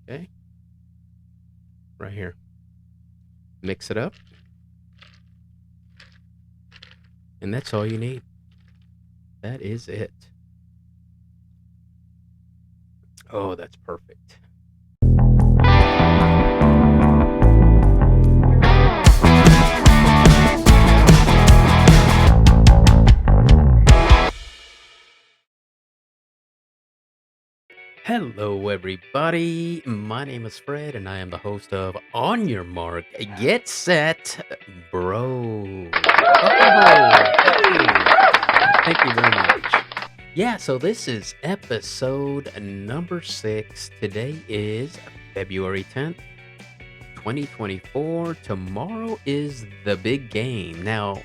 Okay, right here. Mix it up, and that's all you need. That is it. Oh, that's perfect. Hello, everybody. My name is Fred, and I am the host of On Your Mark, Get Set, Bro. Oh, hey. Thank you very much. Yeah, so this is episode number 6. Today is February 10th, 2024. Tomorrow is the big game. Now,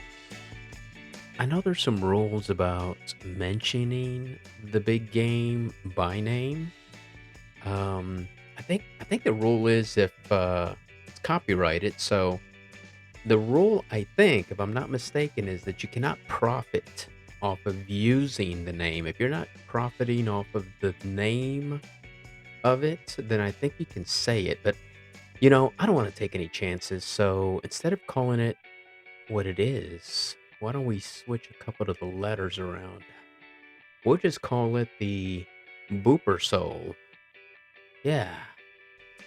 I know there's some rules about mentioning the big game by name. I think the rule is if it's copyrighted. So the rule, I think, if I'm not mistaken, is that you cannot profit off of using the name. If you're not profiting off of the name of it, then I think you can say it. But I don't want to take any chances. So instead of calling it what it is, why don't we switch a couple of the letters around? We'll just call it the Bupersowl. Yeah,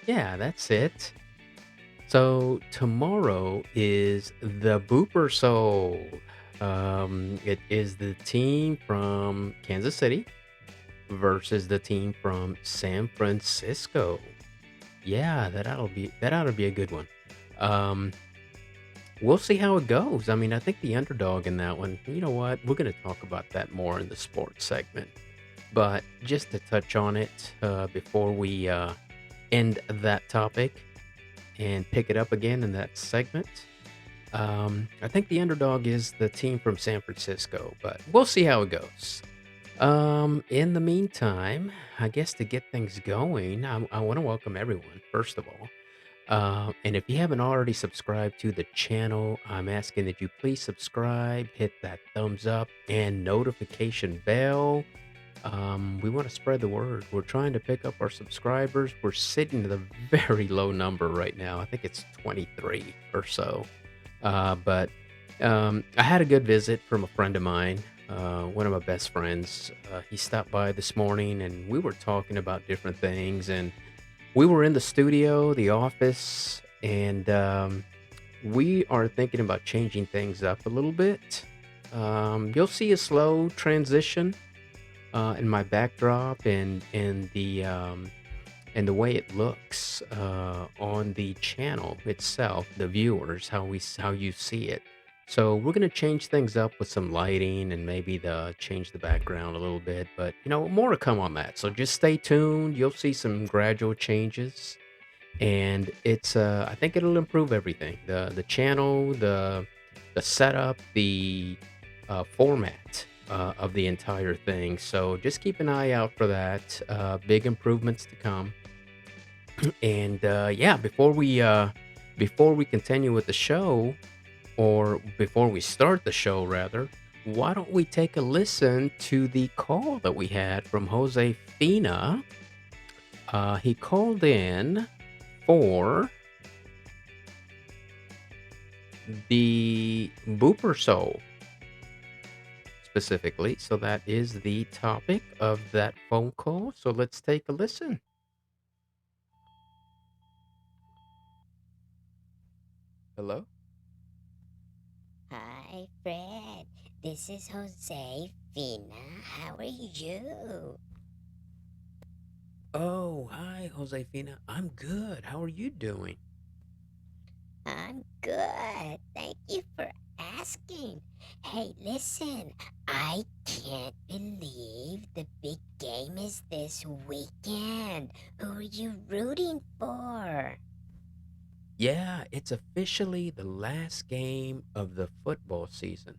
yeah, that's it. So tomorrow is the Bupersowl. It is the team from Kansas City versus the team from San Francisco. Yeah, that ought to be a good one. Um, we'll see how it goes. I mean, I think the underdog in that one. You know what? We're going to talk about that more in the sports segment. But just to touch on it before we end that topic and pick it up again in that segment. I think the underdog is the team from San Francisco, but we'll see how it goes. In the meantime, I guess to get things going, I want to welcome everyone, first of all. And if you haven't already subscribed to the channel, I'm asking that you please subscribe, hit that thumbs up, and notification bell. We want to spread the word. We're trying to pick up our subscribers. We're sitting at a very low number right now. I think it's 23 or so. But I had a good visit from a friend of mine, one of my best friends. He stopped by this morning and we were talking about different things. And we were in the studio, the office, and we are thinking about changing things up a little bit. You'll see a slow transition in my backdrop and the way it looks on the channel itself, the viewers, how you see it. So we're gonna change things up with some lighting and maybe the change the background a little bit, but more to come on that. So just stay tuned. You'll see some gradual changes, and I think it'll improve everything. The channel, the setup, the format of the entire thing. So just keep an eye out for that. Big improvements to come. And yeah, before we continue with the show, or before we start the show rather, why don't we take a listen to the call that we had from Jose Fina? He called in for the Booper Soul specifically. So that is the topic of that phone call. So let's take a listen. Hello? Hi, Fred. This is Jose Fina. How are you? Oh, hi, Josefina. I'm good. How are you doing? I'm good. Thank you for asking. Hey, listen, I can't believe the big game is this weekend. Who are you rooting for? Yeah, it's officially the last game of the football season.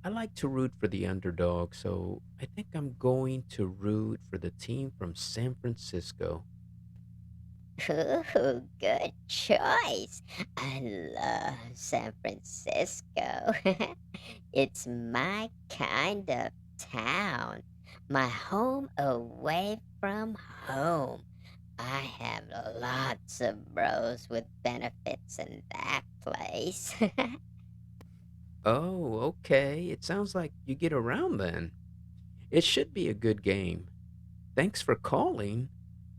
I like to root for the underdog, so I think I'm going to root for the team from San Francisco. Ooh, good choice. I love San Francisco. It's my kind of town. My home away from home. I have lots of bros with benefits in that place. Oh, okay. It sounds like you get around then. It should be a good game. Thanks for calling.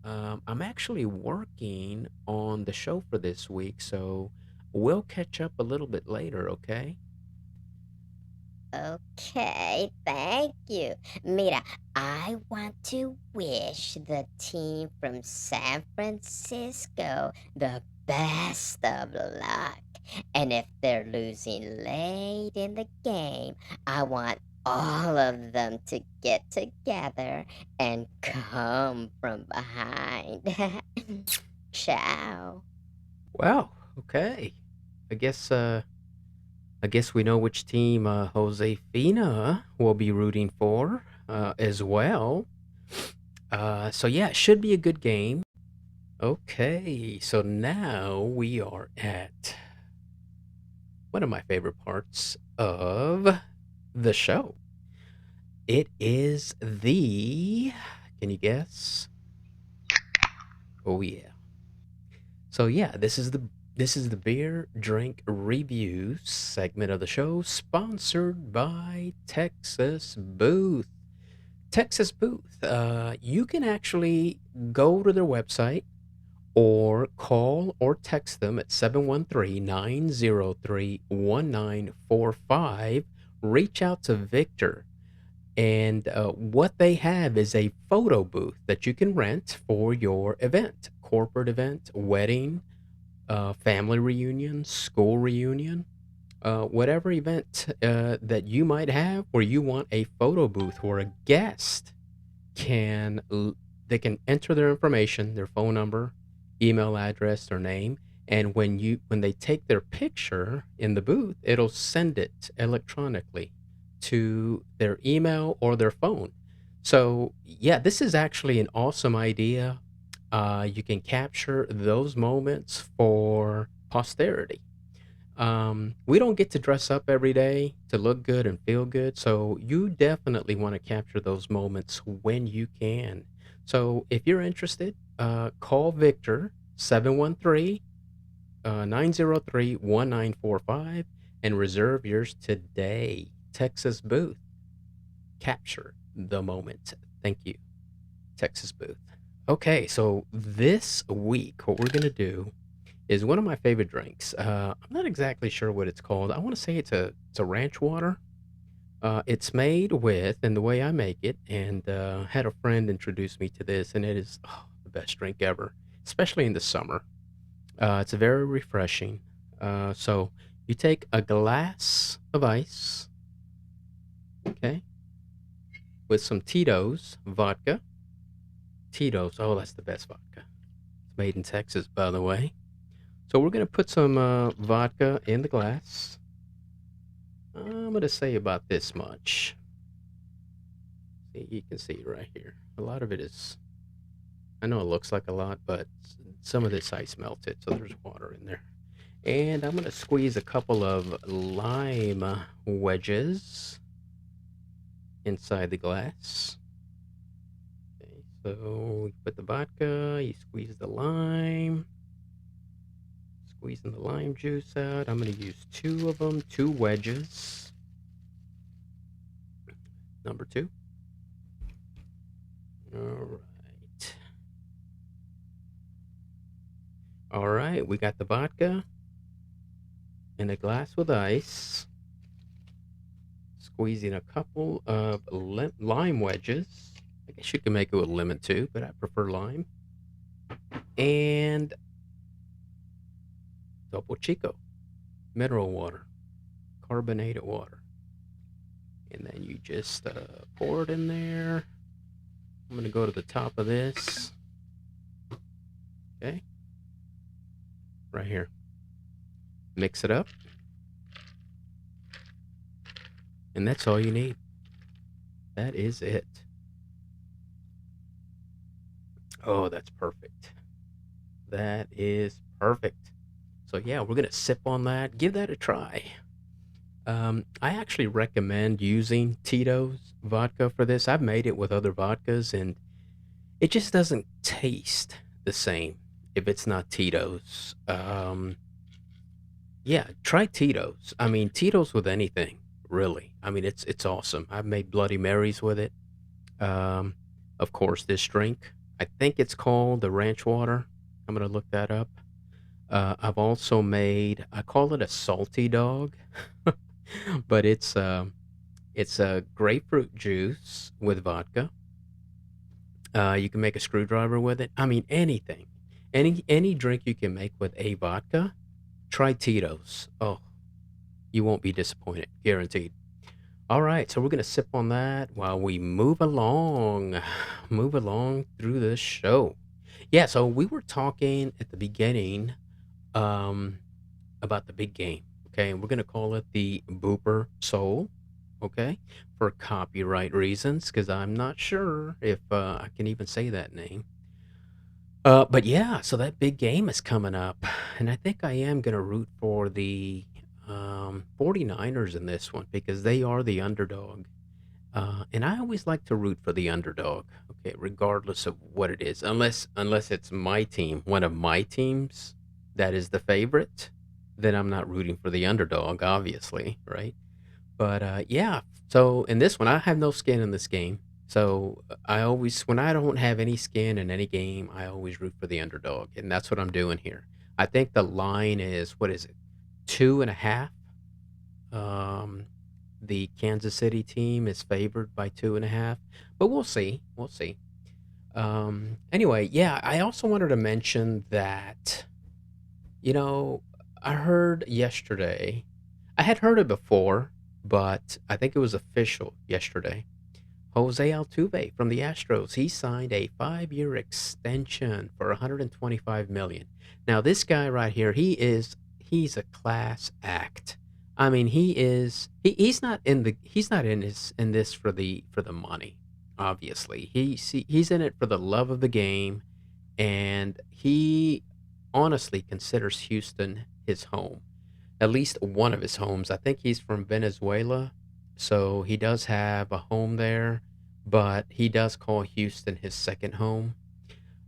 I'm actually working on the show for this week, so we'll catch up a little bit later, okay? Okay, thank you. Mira, I want to wish the team from San Francisco the best of luck. And if they're losing late in the game, I want all of them to get together and come from behind. Ciao. Well, okay. I guess I guess we know which team Josefina will be rooting for as well. So yeah, it should be a good game. Okay, so now we are at one of my favorite parts of the show. It is the. Can you guess? Oh yeah. So yeah, this is the beer drink reviews segment of the show, sponsored by Texas Booth. Texas Booth. You can actually go to their website or call or text them at 713-903-1945. Reach out to Victor. And what they have is a photo booth that you can rent for your event, corporate event, wedding, family reunion, school reunion, whatever event that you might have where you want a photo booth where a guest can they can enter their information, their phone number, email address, their name, and when they take their picture in the booth, it'll send it electronically to their email or their phone. So yeah, this is actually an awesome idea. You can capture those moments for posterity. We don't get to dress up every day to look good and feel good, so you definitely want to capture those moments when you can. So if you're interested, call Victor 713 903 1945 and reserve yours today. Texas Booth. Capture the moment. Thank you, Texas Booth. Okay, so this week, what we're going to do is one of my favorite drinks. I'm not exactly sure what it's called. I want to say it's a ranch water. It's made with, and the way I make it, and had a friend introduce me to this, and it is the best drink ever, especially in the summer. It's very refreshing. So you take a glass of ice, okay, with some Tito's vodka. Tito's, oh, that's the best vodka. It's made in Texas, by the way. So we're gonna put some vodka in the glass. I'm gonna say about this much. See, you can see right here. A lot of it is. I know it looks like a lot, but some of this ice melted, so there's water in there. And I'm gonna squeeze a couple of lime wedges inside the glass. Okay, so you put the vodka, you squeeze the lime. Squeezing the lime juice out. I'm going to use two of them, two wedges. Number two. All right. All right. We got the vodka in a glass with ice. Squeezing a couple of lime wedges. I guess you can make it with lemon too, but I prefer lime. And Topo Chico mineral water, carbonated water. And then you just pour it in there. I'm going to go to the top of this. Okay. Right here. Mix it up. And that's all you need. That is it. Oh, that's perfect. That is perfect. So, yeah, we're going to sip on that. Give that a try. I actually recommend using Tito's vodka for this. I've made it with other vodkas, and it just doesn't taste the the same if it's not Tito's. Yeah, try Tito's. I mean, Tito's with anything, really. I mean, it's awesome. I've made Bloody Marys with it. Um, of course, this drink. I think it's called the Ranch Water. I'm gonna look that up. I've also made. I call it a salty dog, but it's a grapefruit juice with vodka. You can make a screwdriver with it. I mean, anything, any drink you can make with a vodka. Try Tito's. Oh, you won't be disappointed, guaranteed. All right, so we're gonna sip on that while we move along through this show. Yeah, so we were talking at the beginning um, about the big game. Okay, and we're gonna call it the Booper Soul. Okay, for copyright reasons, because I'm not sure if I can even say that name. But yeah, so that big game is coming up, and I think I am gonna root for the 49ers in this one because they are the underdog. And I always like to root for the underdog, okay, regardless of what it is, unless it's my team, one of my teams that is the favorite, then I'm not rooting for the underdog, obviously, right? But yeah, so in this one, I have no skin in this game. So I always, when I don't have any skin in any game, I always root for the underdog, and that's what I'm doing here. I think the line is what is it, 2.5? Um, the Kansas City team is favored by 2.5, but we'll see. We'll see. Anyway, yeah, I also wanted to mention that, you know, I heard yesterday, I had heard it before, but I think it was official yesterday. Jose Altuve from the Astros, he signed a 5-year extension for 125 million. Now, this guy right here, he's a class act. I mean, he's not in this for the money. Obviously, he's in it for the love of the game, and he honestly considers Houston his home, at least one of his homes. I think he's from Venezuela, so he does have a home there, but he does call Houston his second home.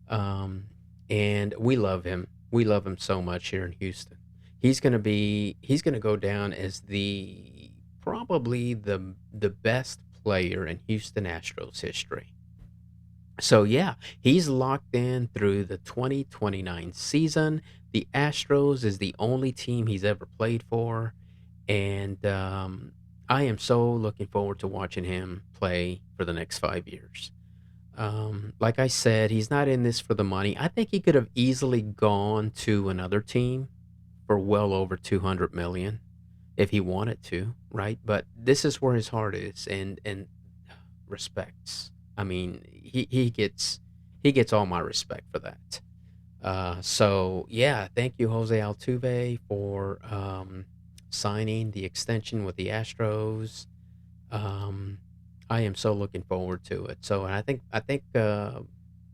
Um, and we love him. We love him so much here in Houston. He's gonna go down as the probably the best player in Houston Astros history. So yeah, he's locked in through the 2029 season. The Astros is the only team he's ever played for, and I am so looking forward to watching him play for the next 5 years. Like I said, he's not in this for the money. I think he could have easily gone to another team for well over 200 million if he wanted to, right? But this is where his heart is and respects. I mean, he gets all my respect for that. So yeah, thank you, Jose Altuve, for signing the extension with the Astros. Um, I am so looking forward to it. So, and I think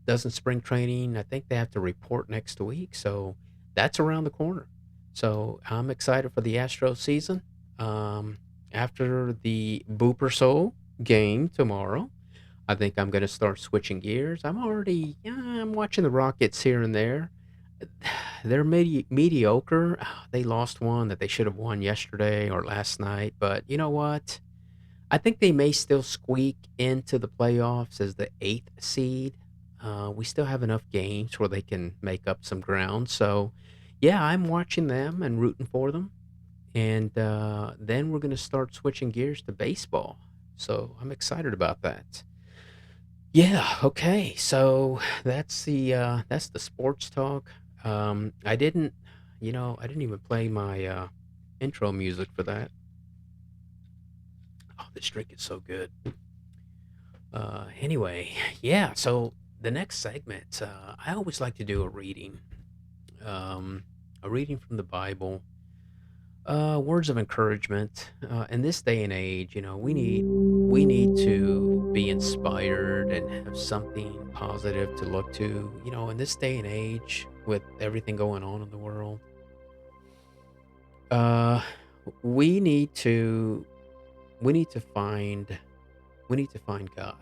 doesn't spring training. I think they have to report next week. So that's around the corner. So I'm excited for the Astros season. Um, After the Bupersowl game tomorrow, I think I'm going to start switching gears. Yeah, I'm watching the Rockets here and there. They're mediocre. They lost one that they should have won yesterday or last night. But you know what? I think they may still squeak into the playoffs as the eighth seed. We still have enough games where they can make up some ground. So, yeah, I'm watching them and rooting for them. And then we're going to start switching gears to baseball. So I'm excited about that. Yeah, okay. So that's the sports talk. I didn't, I didn't even play my intro music for that. Oh, this drink is so good. Anyway, yeah. So the next segment, I always like to do a reading from the Bible, words of encouragement. In this day and age, we need to be inspired and have something positive to look to. In this day and age, with everything going on in the world, uh, we need to we need to find we need to find God.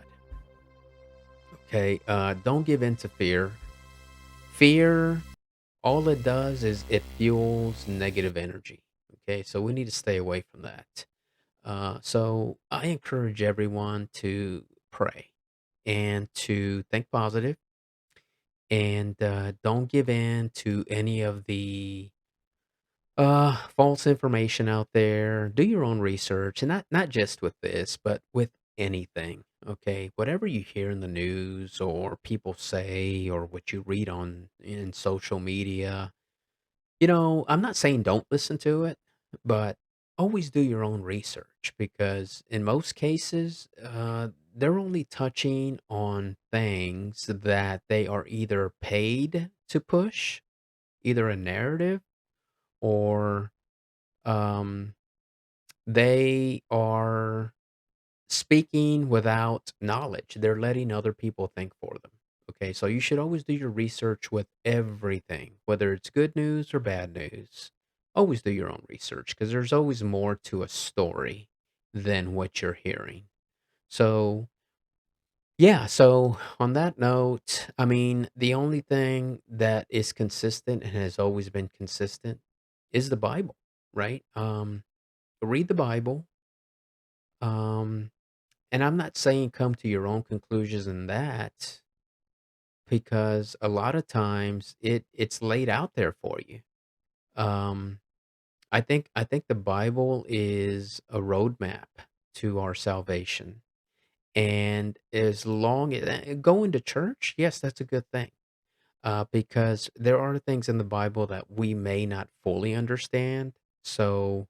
Okay, don't give in to fear. Fear, all it does is it fuels negative energy. Okay, so we need to stay away from that. So I encourage everyone to pray and to think positive and don't give in to any of the false information out there. Do your own research, and not just with this, but with anything. Okay, whatever you hear in the news or people say or what you read on in social media, I'm not saying don't listen to it, but always do your own research because in most cases, they're only touching on things that they are either paid to push, either a narrative, or um, they are speaking without knowledge. They're letting other people think for them. Okay, so you should always do your research with everything, whether it's good news or bad news. Always do your own research because there's always more to a story than what you're hearing. So, yeah, so on that note, I mean, the only thing that is consistent and has always been consistent is the Bible, right? Read the Bible. Um, and I'm not saying come to your own conclusions in that because a lot of times it's laid out there for you. Um, I think the Bible is a roadmap to our salvation. And as long as going to church, yes, that's a good thing. Because there are things in the Bible that we may not fully understand. So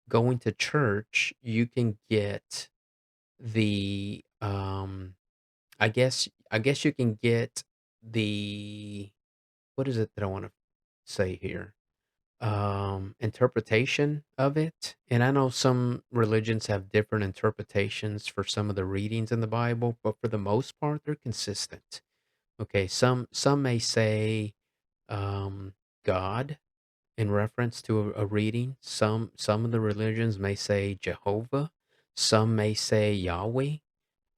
going to church, you can get the I guess you can get the what is it that I want to say here? Interpretation of it. And I know some religions have different interpretations for some of the readings in the Bible, but for the most part, they're consistent. Okay, some may say um, God in reference to a reading. Some of the religions may say Jehovah. Some may say Yahweh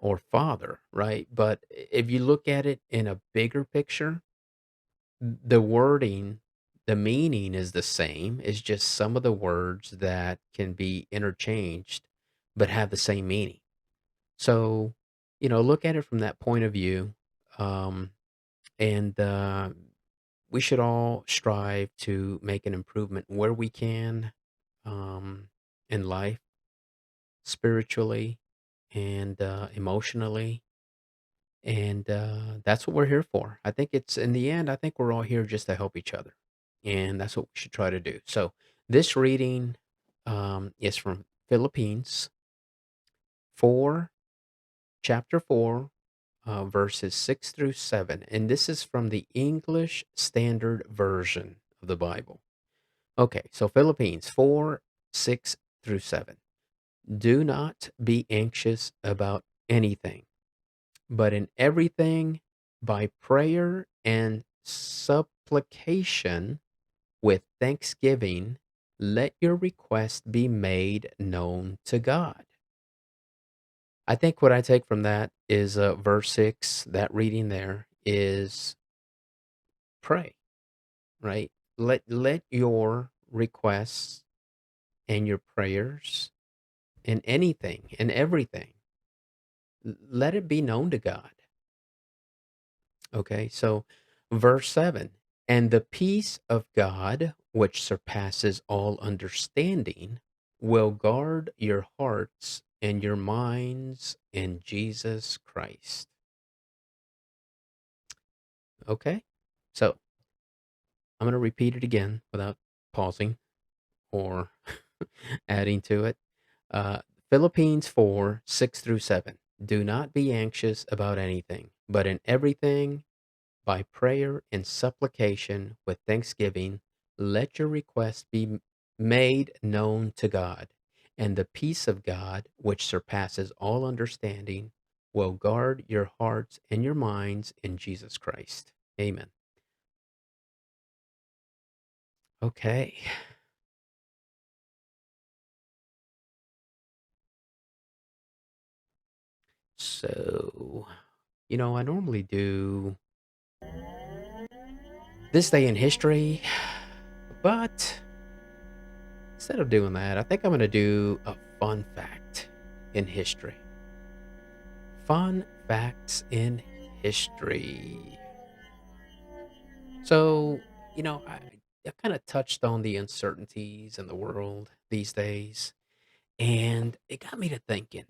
or Father, right? But if you look at it in a bigger picture, the wording, the meaning is the same. It's just some of the words that can be interchanged but have the same meaning. So, look at it from that point of view. Um, and we should all strive to make an improvement where we can um, in life, spiritually and emotionally. And that's what we're here for. I think it's in the end, I think we're all here just to help each other. And that's what we should try to do. So this reading is from Philippines 4, chapter 4, verses 6 through 7. And this is from the English Standard Version of the Bible. Okay, so Philippines 4, 6 through 7. Do not be anxious about anything, but in everything, by prayer and supplication with thanksgiving, let your request be made known to God. I think what I take from that is verse 6, that reading there is pray, right? Let your requests and your prayers and anything and everything, let it be known to God. Okay, so verse 7, and the peace of God, which surpasses all understanding, will guard your hearts and your minds in Jesus Christ. Okay, so I'm going to repeat it again without pausing or adding to it. Uh, Philippines 4, 6 through 7. Do not be anxious about anything, but in everything, by prayer and supplication with thanksgiving, let your requests be made known to God, and the peace of God, which surpasses all understanding, will guard your hearts and your minds in Jesus Christ. Amen. Okay. So, I normally do this day in history, but instead of doing that, I think I'm going to do a fun fact in history. Fun facts in history. So, I kind of touched on the uncertainties in the world these days, and it got me to thinking,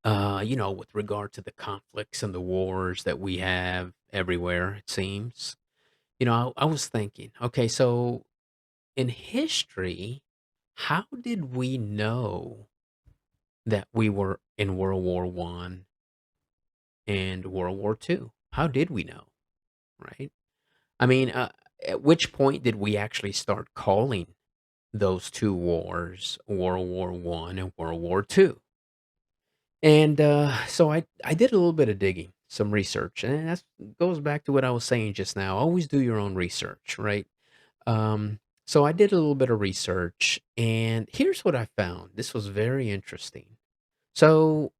with regard to the conflicts and the wars that we have everywhere, it seems. I was thinking, okay, so in history, how did we know that we were in World War One and World War Two? How did we know, right? I mean, at which point did we actually start calling those two wars World War One and World War Two? And so I did a little bit of digging, some research, and that goes back to what I was saying just now. Always do your own research, right? So I did a little bit of research, and here's what I found. This was very interesting. So,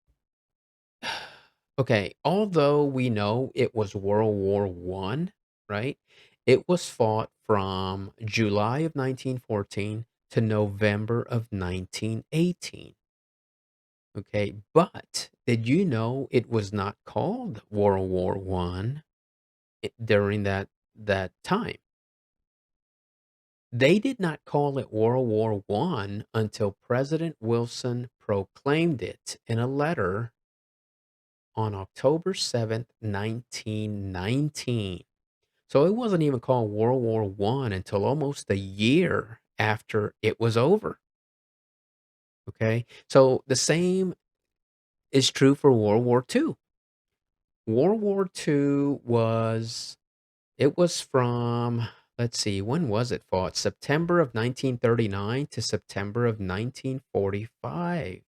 okay, although we know it was World War One, right? It was fought from July of 1914 to November of 1918. Okay, but did you know it was not called World War One during that time? They did not call it World War One until President Wilson proclaimed it in a letter on October 7th, 1919. So it wasn't even called World War One until almost a year after it was over. Okay. So the same is true for World War Two. World War Two was from, let's see, when was it fought? September of 1939 to September of 1945.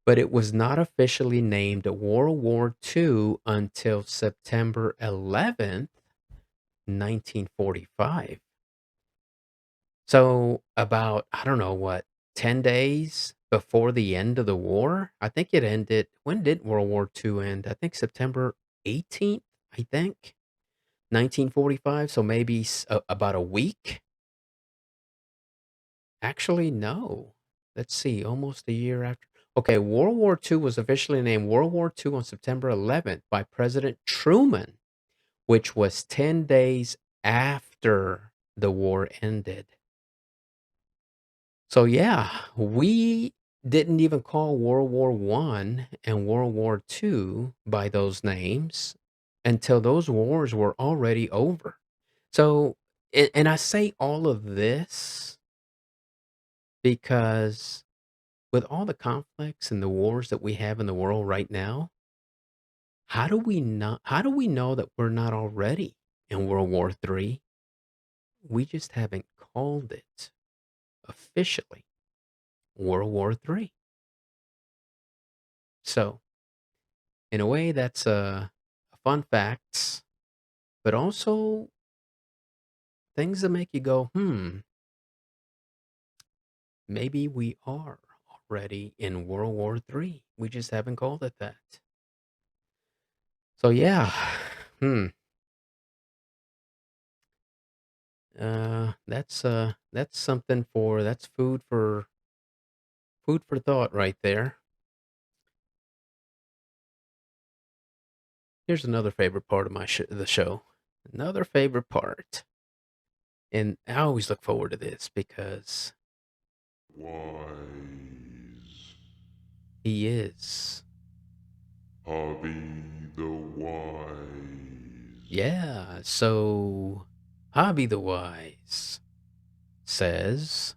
But it was not officially named World War II until September 11th, 1945. So about, I don't know what, 10 days before the end of the war? I think it ended, when did World War II end? I think September 18th, I think, 1945. So maybe about a week. Actually, no. Let's see, almost a year after. Okay, World War II was officially named World War II on September 11th by President Truman, which was 10 days after the war ended. So yeah, we didn't even call World War One and World War Two by those names until those wars were already over. So, and I say all of this because with all the conflicts and the wars that we have in the world right now, how do we know that we're not already in World War Three? We just haven't called it officially World War Three. So, in a way, that's a fun facts, but also things that make you go, maybe we are already in World War Three. We just haven't called it that. So yeah, hmm. That's something for that's food for thought right there. Here's another favorite part of the show. Another favorite part. And I always look forward to this because Wise. he is. Hobby the Wise. Yeah, so Hobby the Wise says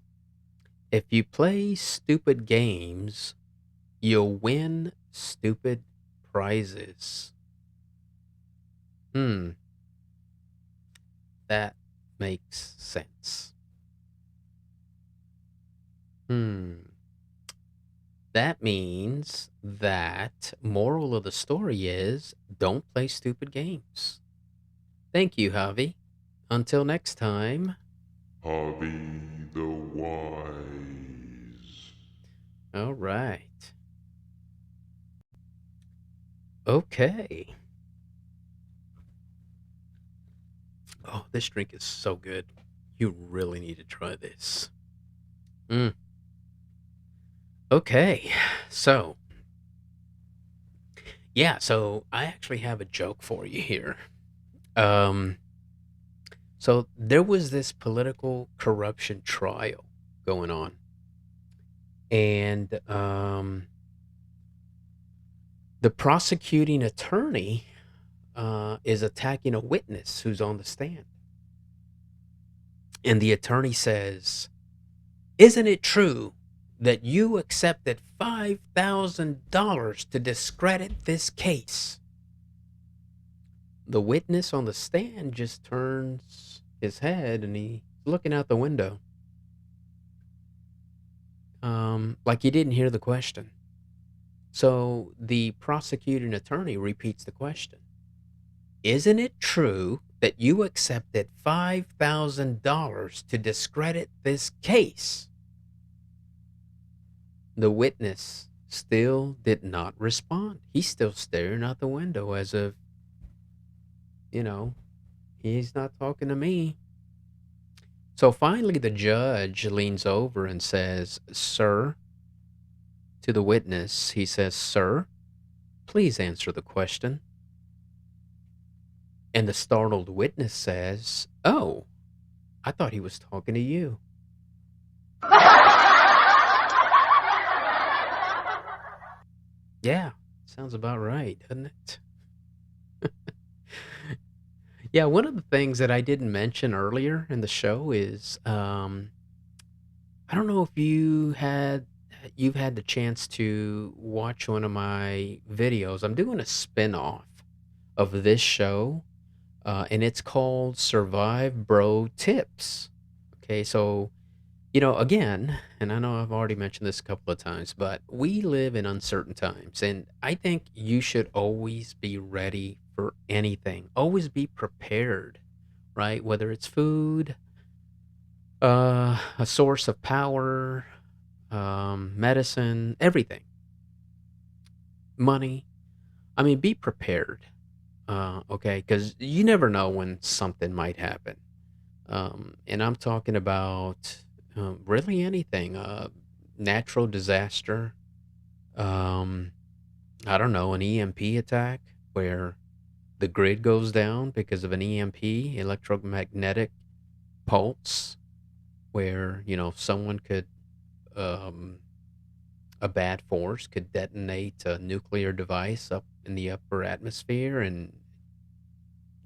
if you play stupid games, you'll win stupid prizes. Hmm, that makes sense. Hmm. That means that moral of the story is don't play stupid games. Thank you, Javi. Until next time. Hobby the Wise. All right. Okay. Oh, this drink is so good. You really need to try this. Mm. Okay. So, yeah, so I actually have a joke for you here. Um, so there was this political corruption trial going on, and the prosecuting attorney is attacking a witness who's on the stand, and the attorney says, "Isn't it true that you accepted $5,000 to discredit this case?" The witness on the stand just turns his head and he's looking out the window, like he didn't hear the question. So the prosecuting attorney repeats the question: "Isn't it true that you accepted $5,000 to discredit this case?" The witness still did not respond. He's still staring out the window as if, you know, he's not talking to me. So finally, the judge leans over and says, "Sir," to the witness, he says, "Sir, please answer the question." And the startled witness says, "Oh, I thought he was talking to you." Yeah, sounds about right, doesn't it? Yeah, one of the things that I didn't mention earlier in the show is I don't know if you've had the chance to watch one of my videos. I'm doing a spin-off of this show, and it's called Survive Bro Tips. Okay, so again, and I know I've already mentioned this a couple of times, but we live in uncertain times, and I think you should always be ready for anything. Always be prepared, right? Whether it's food, a source of power, medicine, everything, money. I mean, be prepared, okay? Because you never know when something might happen. And I'm talking about really anything, natural disaster, um, I don't know, an EMP attack where the grid goes down because of an EMP, electromagnetic pulse, where, someone could, um, a bad force could detonate a nuclear device up in the upper atmosphere and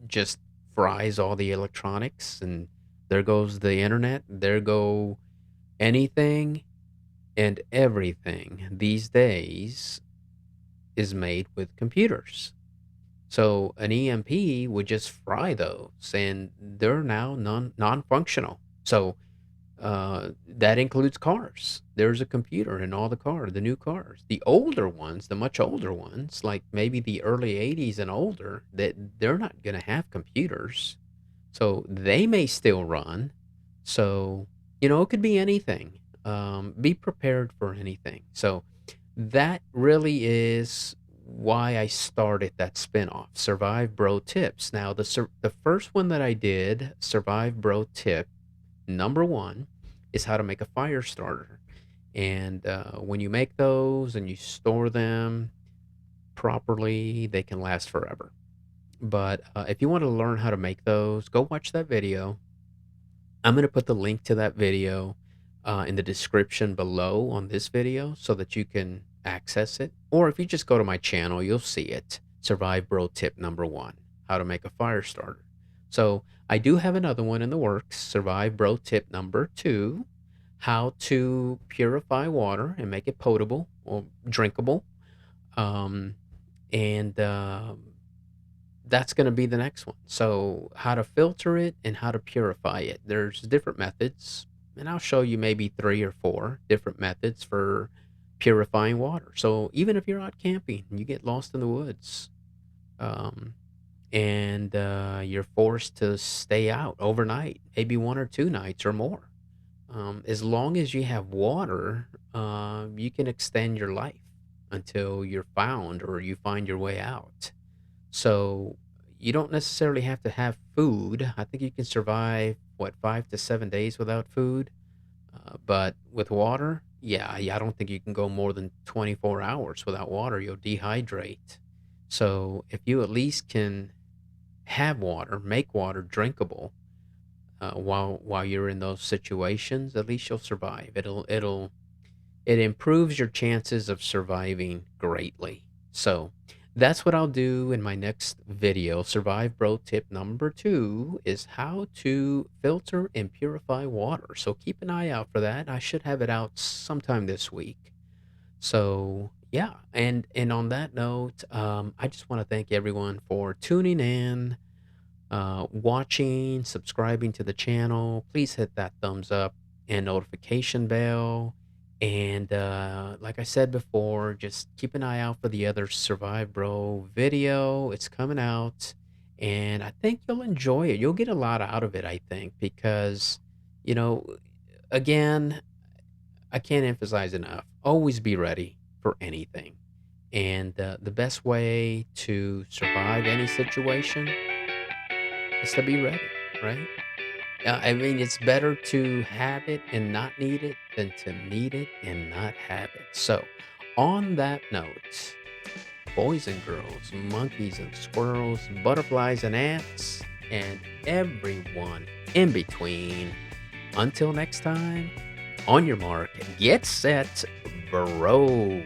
just fries all the electronics, and there goes the internet, there go anything and everything these days is made with computers. So an EMP would just fry those, and they're now non-functional. So that includes cars. There's a computer in all the new cars. The older ones, the much older ones, like maybe the early '80s and older, that they're not going to have computers. So they may still run. So, it could be anything. Be prepared for anything. So that really is why I started that spinoff, Survive Bro Tips. Now, the first one that I did, Survive Bro Tip number one, is how to make a fire starter. And when you make those and you store them properly, they can last forever. But if you want to learn how to make those, go watch that video. I'm going to put the link to that video in the description below on this video so that you can access it. Or if you just go to my channel, you'll see it. Survive Bro Tip number one, how to make a fire starter. So I do have another one in the works, Survive Bro Tip number two, how to purify water and make it potable or drinkable. Um, and That's going to be the next one. So, how to filter it and how to purify it. There's different methods, and I'll show you maybe three or four different methods for purifying water. So, even if you're out camping and you get lost in the woods, um, and you're forced to stay out overnight, maybe 1 or 2 nights or more, as long as you have water, you can extend your life until you're found or you find your way out. So you don't necessarily have to have food. I think you can survive, what, 5 to 7 days without food. But with water, yeah, I don't think you can go more than 24 hours without water. You'll dehydrate. So if you at least can have water, make water drinkable, while you're in those situations, at least you'll survive. It improves your chances of surviving greatly. So that's what I'll do in my next video. Survive Bro tip number 2 is how to filter and purify water. So keep an eye out for that. I should have it out sometime this week. So yeah, and on that note, I just want to thank everyone for tuning in, watching, subscribing to the channel. Please hit that thumbs up and notification bell. And like I said before, just keep an eye out for the other Survive Bro video. It's coming out, and I think you'll enjoy it. You'll get a lot out of it, I think, because, you know, again, I can't emphasize enough. Always be ready for anything. And the best way to survive any situation is to be ready, right? I mean, it's better to have it and not need it than to need it and not have it. So, on that note, boys and girls, monkeys and squirrels, butterflies and ants, and everyone in between, until next time, on your mark, get set, bro.